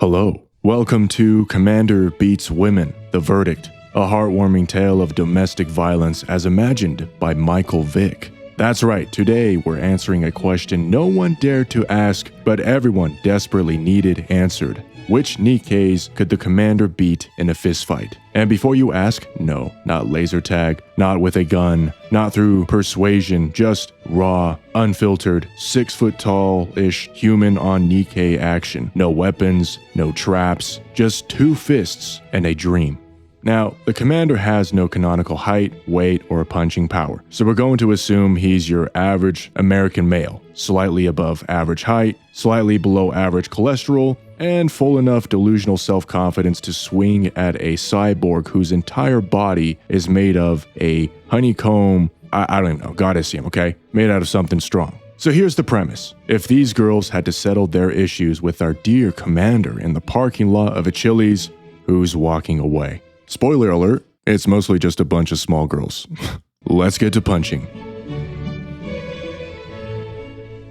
Hello. Welcome to Commander Beats Women, The Verdict, a heartwarming tale of domestic violence as imagined by Michael Vick. That's right, today we're answering a question no one dared to ask, but everyone desperately needed answered. Which Nikkes could the commander beat in a fistfight? And before you ask, no, not laser tag, not with a gun, not through persuasion, just raw, unfiltered, 6 foot tall-ish human on Nikke action. No weapons, no traps, just 2 fists and a dream. Now, the commander has no canonical height, weight, or punching power, so we're going to assume he's your average American male, slightly above average height, slightly below average cholesterol, and full enough delusional self-confidence to swing at a cyborg whose entire body is made of a honeycomb, I don't even know, goddessium, okay? Made out of something strong. So here's the premise. If these girls had to settle their issues with our dear commander in the parking lot of a Chili's, who's walking away? Spoiler alert, it's mostly just a bunch of small girls. Let's get to punching.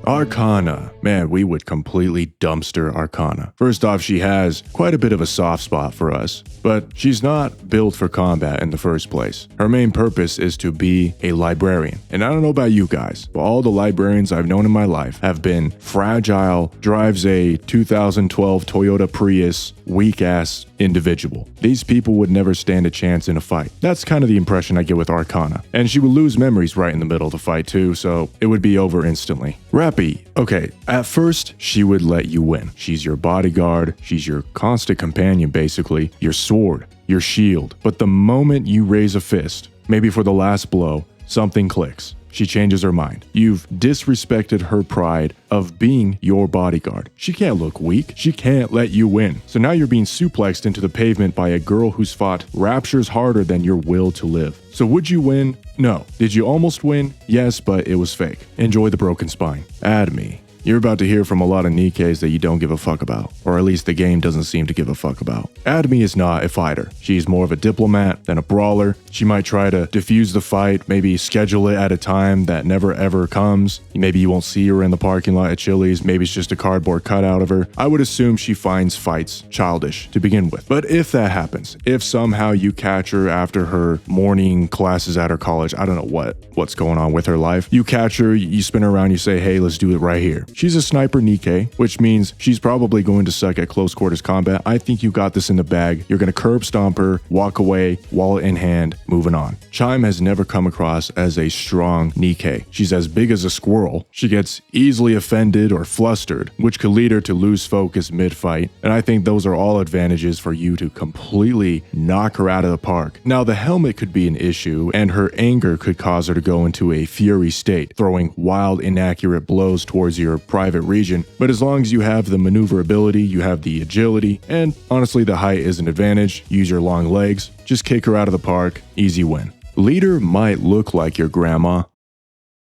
Arcana. Man, we would completely dumpster Arcana. First off, she has quite a bit of a soft spot for us, but she's not built for combat in the first place. Her main purpose is to be a librarian. And I don't know about you guys, but all the librarians I've known in my life have been fragile, drives a 2012 Toyota Prius, weak-ass individual. These people would never stand a chance in a fight. That's kind of the impression I get with Arcana. And she would lose memories right in the middle of the fight too, so it would be over instantly. Rappy. Okay, at first, she would let you win. She's your bodyguard, she's your constant companion basically, your sword, your shield. But the moment you raise a fist, maybe for the last blow, something clicks. She changes her mind. You've disrespected her pride of being your bodyguard. She can't look weak. She can't let you win. So now you're being suplexed into the pavement by a girl who's fought raptures harder than your will to live. So would you win? No. Did you almost win? Yes, but it was fake. Enjoy the broken spine. Add me. You're about to hear from a lot of Nikkes that you don't give a fuck about, or at least the game doesn't seem to give a fuck about. Admi is not a fighter. She's more of a diplomat than a brawler. She might try to defuse the fight, maybe schedule it at a time that never ever comes. Maybe you won't see her in the parking lot at Chili's, maybe it's just a cardboard cutout of her. I would assume she finds fights childish to begin with. But if that happens, if somehow you catch her after her morning classes at her college, I don't know what's going on with her life. You catch her, you spin her around, you say, hey, let's do it right here. She's a sniper Nikke, which means she's probably going to suck at close quarters combat. I think you got this in the bag. You're going to curb stomp her, walk away, wallet in hand, moving on. Chime has never come across as a strong Nikke. She's as big as a squirrel. She gets easily offended or flustered, which could lead her to lose focus mid-fight. And I think those are all advantages for you to completely knock her out of the park. Now, the helmet could be an issue, and her anger could cause her to go into a fury state, throwing wild, inaccurate blows towards your private region, but as long as you have the maneuverability, you have the agility, and honestly the height is an advantage, use your long legs, just kick her out of the park, easy win. Leader might look like your grandma,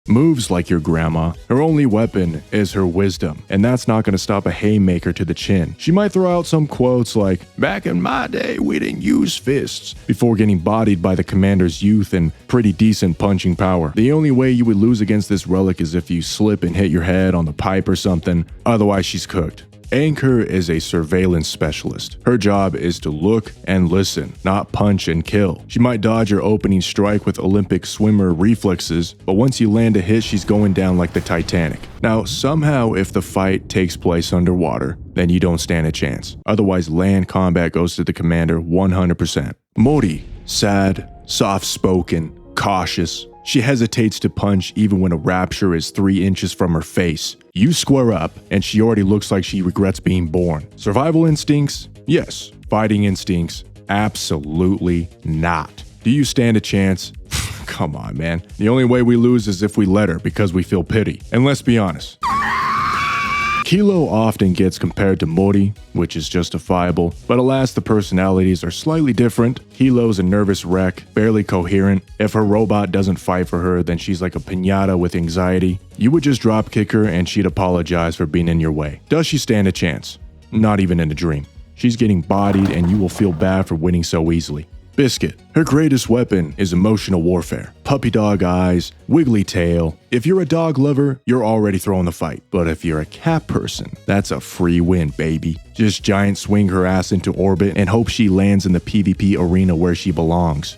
moves like your grandma, her only weapon is her wisdom, and that's not going to stop a haymaker to the chin. She might throw out some quotes like, back in my day we didn't use fists, before getting bodied by the commander's youth and pretty decent punching power. The only way you would lose against this relic is if you slip and hit your head on the pipe or something, otherwise she's cooked. Anchor is a surveillance specialist. Her job is to look and listen, not punch and kill. She might dodge your opening strike with Olympic swimmer reflexes, but once you land a hit, she's going down like the Titanic. Now, somehow if the fight takes place underwater, then you don't stand a chance. Otherwise, land combat goes to the commander 100%. Mori, sad, soft-spoken, cautious. She hesitates to punch even when a rapture is 3 inches from her face. You square up, and she already looks like she regrets being born. Survival instincts? Yes. Fighting instincts? Absolutely not. Do you stand a chance? Come on, man. The only way we lose is if we let her because we feel pity. And let's be honest. Kilo often gets compared to Mori, which is justifiable, but alas the personalities are slightly different. Kilo's a nervous wreck, barely coherent. If her robot doesn't fight for her, then she's like a piñata with anxiety. You would just drop kick her and she'd apologize for being in your way. Does she stand a chance? Not even in a dream. She's getting bodied and you will feel bad for winning so easily. Biscuit. Her greatest weapon is emotional warfare. Puppy dog eyes, wiggly tail. If you're a dog lover, you're already throwing the fight. But if you're a cat person, that's a free win, baby. Just giant swing her ass into orbit and hope she lands in the PvP arena where she belongs.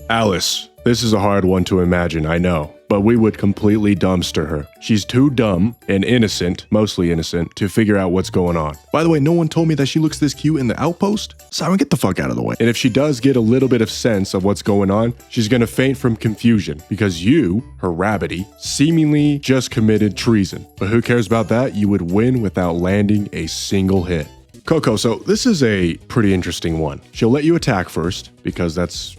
Alice. This is a hard one to imagine, I know, but we would completely dumpster her. She's too dumb and innocent, mostly innocent, to figure out what's going on. By the way, no one told me that she looks this cute in the outpost. Siren, get the fuck out of the way. And if she does get a little bit of sense of what's going on, she's gonna faint from confusion because you, her rabbity, seemingly just committed treason. But who cares about that? You would win without landing a single hit. Coco, so this is a pretty interesting one. She'll let you attack first because that's,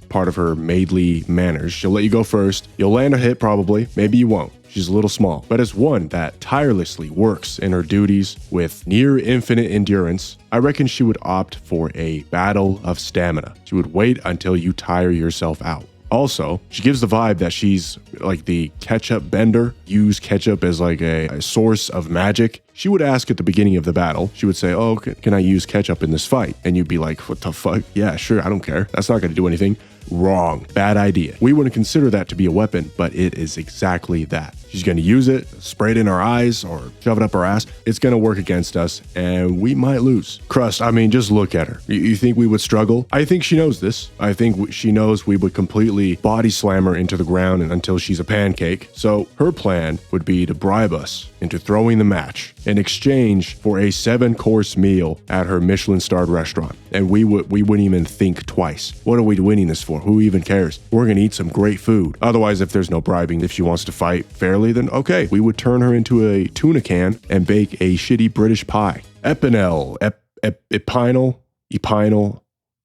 part of her maidly manners. She'll let you go first. You'll land a hit probably. Maybe you won't. She's a little small, but as one that tirelessly works in her duties with near infinite endurance, I reckon she would opt for a battle of stamina. She would wait until you tire yourself out. Also, she gives the vibe that she's like the ketchup bender, use ketchup as like a source of magic. She would ask at the beginning of the battle, she would say, oh, can I use ketchup in this fight? And you'd be like, what the fuck? Yeah, sure, I don't care. That's not going to do anything. Wrong. Bad idea. We wouldn't consider that to be a weapon, but it is exactly that. She's going to use it, spray it in our eyes, or shove it up our ass. It's going to work against us, and we might lose. Crust, I mean, just look at her. You think we would struggle? I think she knows this. I think she knows we would completely body slam her into the ground until she's a pancake. So her plan would be to bribe us into throwing the match in exchange for a 7-course meal at her Michelin-starred restaurant. And we wouldn't even think twice. What are we winning this for? Who even cares? We're going to eat some great food. Otherwise, if there's no bribing, if she wants to fight fairly, then okay, we would turn her into a tuna can and bake a shitty British pie. Epinel, Epinal.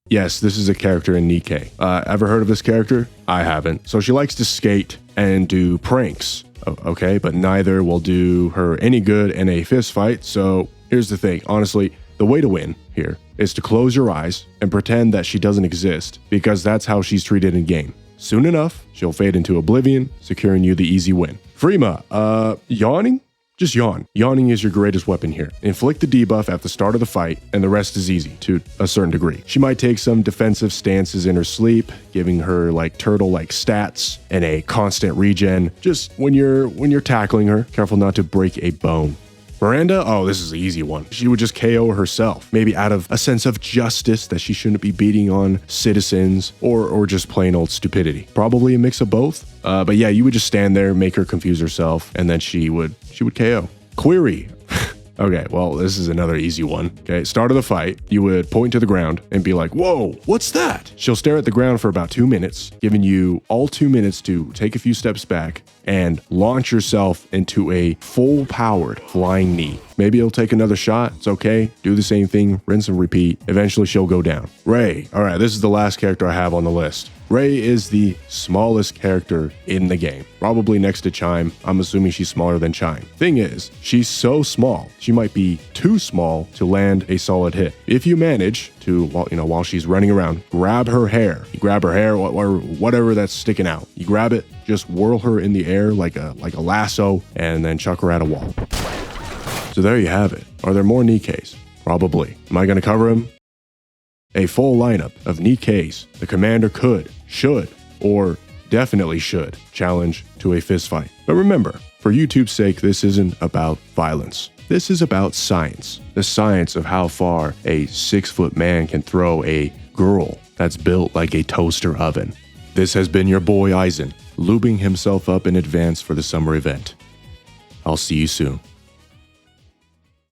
Yes, this is a character in Nikkes. Ever heard of this character? I haven't. So she likes to skate and do pranks. Okay, but neither will do her any good in a fist fight. So here's the thing. Honestly, the way to win here is to close your eyes and pretend that she doesn't exist, because that's how she's treated in game. Soon enough, she'll fade into oblivion, securing you the easy win. Freema, yawning? Just yawn. Yawning is your greatest weapon here. Inflict the debuff at the start of the fight, and the rest is easy to a certain degree. She might take some defensive stances in her sleep, giving her like turtle-like stats and a constant regen. Just when you're tackling her, careful not to break a bone. Miranda? Oh, this is an easy one. She would just KO herself, maybe out of a sense of justice that she shouldn't be beating on citizens, or just plain old stupidity. Probably a mix of both. But yeah, you would just stand there, make her confuse herself, and then she would KO. Query. Okay, well, this is another easy one. Okay, start of the fight, you would point to the ground and be like, whoa, what's that? She'll stare at the ground for about 2 minutes, giving you all 2 minutes to take a few steps back and launch yourself into a full-powered flying knee. Maybe it'll take another shot. It's okay. Do the same thing, rinse and repeat. Eventually, she'll go down. Ray. All right, this is the last character I have on the list. Ray is the smallest character in the game, probably next to Chime. I'm assuming she's smaller than Chime. Thing is, she's so small, she might be too small to land a solid hit. If you manage to, while she's running around, grab her hair. You grab her hair, or whatever that's sticking out. You grab it, just whirl her in the air like a lasso, and then chuck her at a wall. So there you have it. Are there more Nikkes? Probably. Am I going to cover him? A full lineup of Nikkes the commander could, should, or definitely should challenge to a fistfight. But remember, for YouTube's sake, this isn't about violence. This is about science. The science of how far a 6-foot man can throw a girl that's built like a toaster oven. This has been your boy Eisen, lubing himself up in advance for the summer event. I'll see you soon.